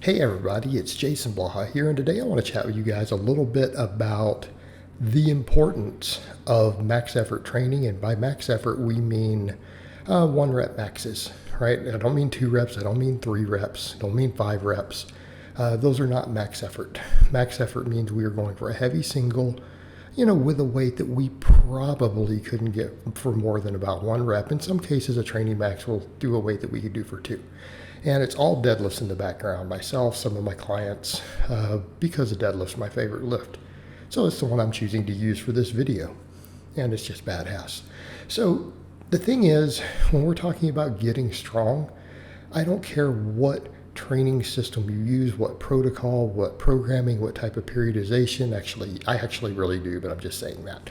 Hey everybody, it's Jason Blaha here, and today I want to chat with you guys a little bit about the importance of max effort training. And by max effort, we mean 1 rep maxes, right? I don't mean 2 reps, I don't mean 3 reps, I don't mean 5 reps. Those are not max effort. Max effort means we are going for a heavy single, with a weight that we probably couldn't get for more than about 1 rep. In some cases, a training max will do a weight that we could do for 2. And it's all deadlifts in the background. Myself, some of my clients, because a deadlift's my favorite lift. So it's the one I'm choosing to use for this video. And it's just badass. So the thing is, when we're talking about getting strong, I don't care what training system you use, what protocol, what programming, what type of periodization. I actually really do, but I'm just saying that.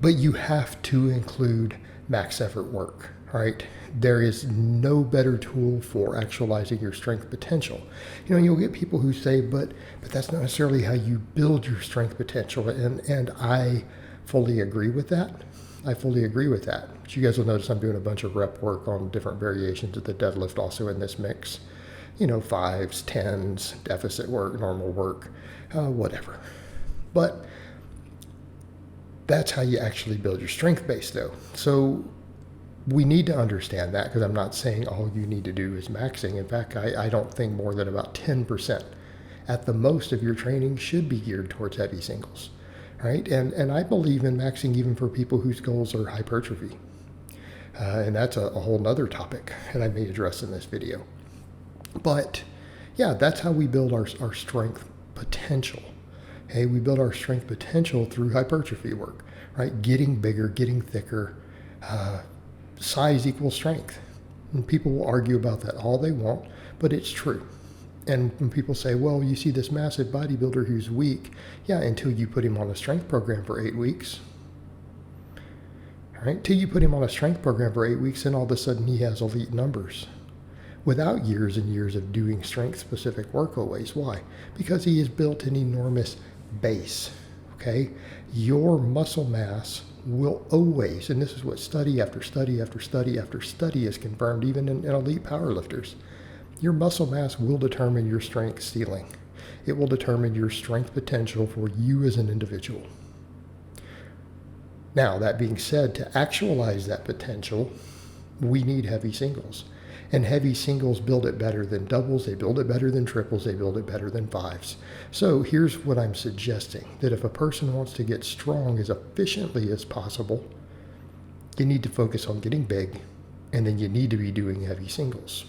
But you have to include max effort work, right? There is no better tool for actualizing your strength potential. You'll get people who say, but that's not necessarily how you build your strength potential. And I fully agree with that. But you guys will notice I'm doing a bunch of rep work on different variations of the deadlift also in this mix. 5s, 10s, deficit work, normal work, whatever. But that's how you actually build your strength base though. So we need to understand that, because I'm not saying all you need to do is maxing. In fact, I don't think more than about 10% at the most of your training should be geared towards heavy singles, right? And I believe in maxing even for people whose goals are hypertrophy. And that's a whole nother topic that I may address in this video. But yeah, that's how we build our strength potential. Okay, we build our strength potential through hypertrophy work, right? Getting bigger, getting thicker. Size equals strength. And people will argue about that all they want, but it's true. And when people say, well, you see this massive bodybuilder who's weak, yeah, until you put him on a strength program for 8 weeks. All right, till you put him on a strength program for 8 weeks, and all of a sudden he has elite numbers. Without years and years of doing strength-specific work always. Why? Because he has built an enormous base, okay? Your muscle mass will always, and this is what study after study after study after study has confirmed, even in elite powerlifters, your muscle mass will determine your strength ceiling. It will determine your strength potential for you as an individual. Now, that being said, to actualize that potential, we need heavy singles. And heavy singles build it better than doubles, they build it better than triples, they build it better than 5s. So here's what I'm suggesting, that if a person wants to get strong as efficiently as possible, you need to focus on getting big, and then you need to be doing heavy singles.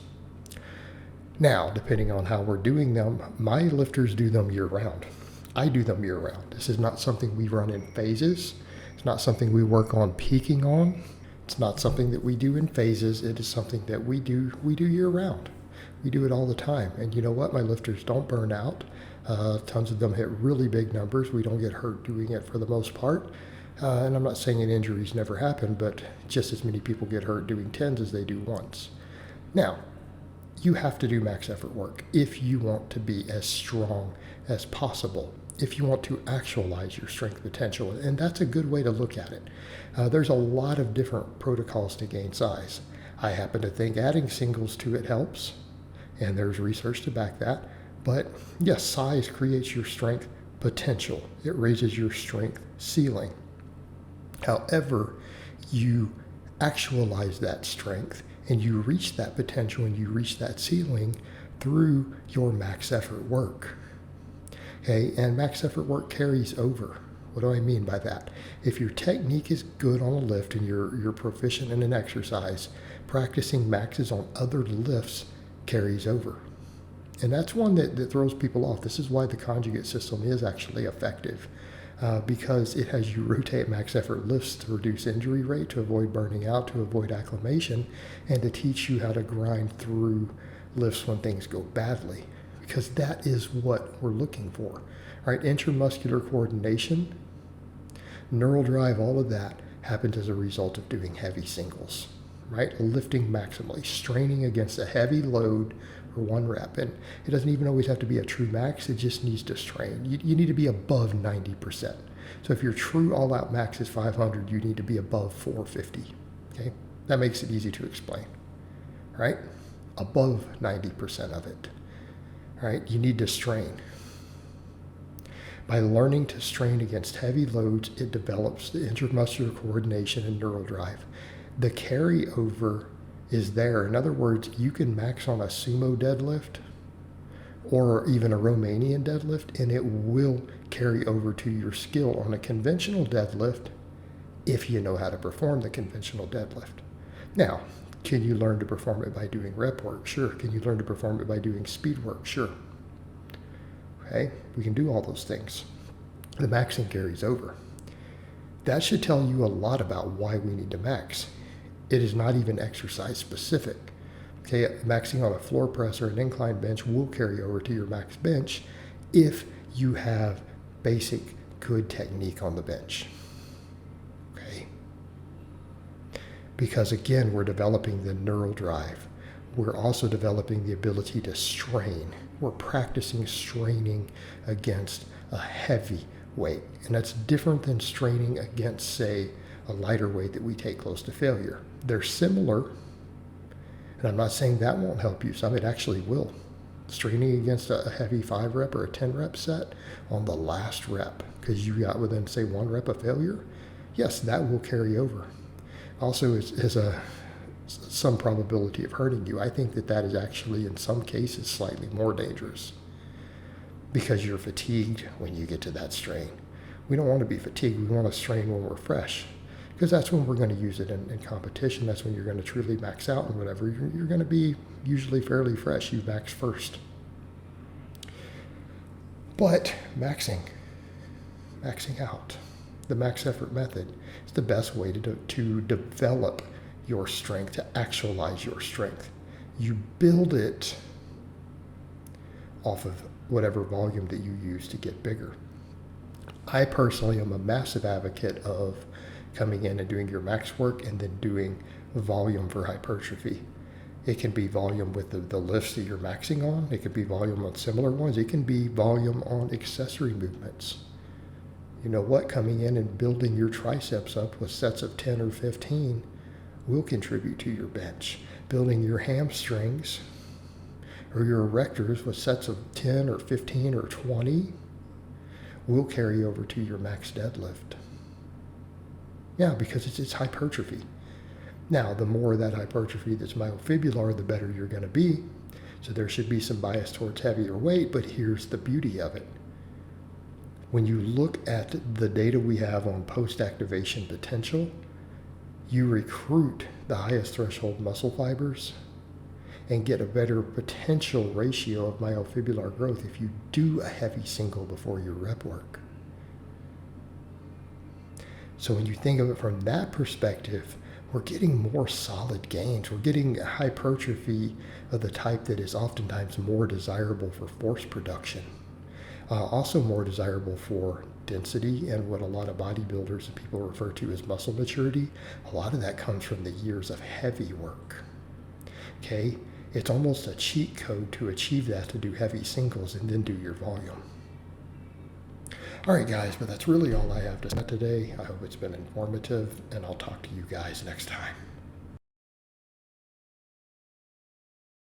Now, depending on how we're doing them, my lifters do them year round. I do them year round. This is not something we run in phases. It's not something we work on peaking on. It's not something that we do in phases. It is something that we do year round. We do it all the time. And you know what? My lifters don't burn out. Tons of them hit really big numbers. We don't get hurt doing it for the most part. And I'm not saying that injuries never happen, but just as many people get hurt doing 10s as they do ones. Now, you have to do max effort work if you want to be as strong as possible, if you want to actualize your strength potential. And that's a good way to look at it. There's a lot of different protocols to gain size. I happen to think adding singles to it helps, and there's research to back that. But yes, size creates your strength potential. It raises your strength ceiling. However, you actualize that strength and you reach that potential and you reach that ceiling through your max effort work. Okay, and max effort work carries over. What do I mean by that? If your technique is good on a lift and you're proficient in an exercise, practicing maxes on other lifts carries over. And that's one that throws people off. This is why the conjugate system is actually effective, because it has you rotate max effort lifts to reduce injury rate, to avoid burning out, to avoid acclimation, and to teach you how to grind through lifts when things go badly. Because that is what we're looking for, right? Intramuscular coordination, neural drive, all of that happens as a result of doing heavy singles, right? Lifting maximally, straining against a heavy load for 1 rep. And it doesn't even always have to be a true max, it just needs to strain. You need to be above 90%. So if your true all-out max is 500, you need to be above 450, okay? That makes it easy to explain, right? Above 90% of it. All right, you need to strain. By learning to strain against heavy loads, it develops the intramuscular coordination and neural drive. The carryover is there. In other words, you can max on a sumo deadlift or even a Romanian deadlift, and it will carry over to your skill on a conventional deadlift if you know how to perform the conventional deadlift. Now, can you learn to perform it by doing rep work? Sure. Can you learn to perform it by doing speed work? Sure. Okay, we can do all those things. The maxing carries over. That should tell you a lot about why we need to max. It is not even exercise specific. Okay, maxing on a floor press or an incline bench will carry over to your max bench if you have basic good technique on the bench. Okay, because again, we're developing the neural drive. We're also developing the ability to strain. We're practicing straining against a heavy weight. And that's different than straining against, say, a lighter weight that we take close to failure. They're similar, and I'm not saying that won't help you some. It actually will. Straining against a heavy 5 rep or a 10 rep set on the last rep, because you got within, say, 1 rep of failure, yes, that will carry over. Also, is some probability of hurting you. I think that is actually, in some cases, slightly more dangerous because you're fatigued when you get to that strain. We don't want to be fatigued. We want to strain when we're fresh, because that's when we're going to use it in competition. That's when you're going to truly max out and whatever. You're going to be usually fairly fresh. You max first. But maxing out, the max effort method is the best way to develop your strength, to actualize your strength. You build it off of whatever volume that you use to get bigger. I personally am a massive advocate of coming in and doing your max work and then doing volume for hypertrophy. It can be volume with the lifts that you're maxing on. It could be volume on similar ones. It can be volume on accessory movements. You know what? Coming in and building your triceps up with sets of 10 or 15 will contribute to your bench. Building your hamstrings or your erectors with sets of 10 or 15 or 20 will carry over to your max deadlift. Yeah, because it's hypertrophy. Now, the more of that hypertrophy that's myofibular, the better you're going to be. So there should be some bias towards heavier weight, but here's the beauty of it. When you look at the data we have on post-activation potential, you recruit the highest threshold muscle fibers and get a better potential ratio of myofibular growth if you do a heavy single before your rep work. So when you think of it from that perspective, we're getting more solid gains. We're getting hypertrophy of the type that is oftentimes more desirable for force production. Also more desirable for density and what a lot of bodybuilders and people refer to as muscle maturity. A lot of that comes from the years of heavy work. Okay, it's almost a cheat code to achieve that, to do heavy singles and then do your volume. All right, guys, but that's really all I have to say today. I hope it's been informative, and I'll talk to you guys next time.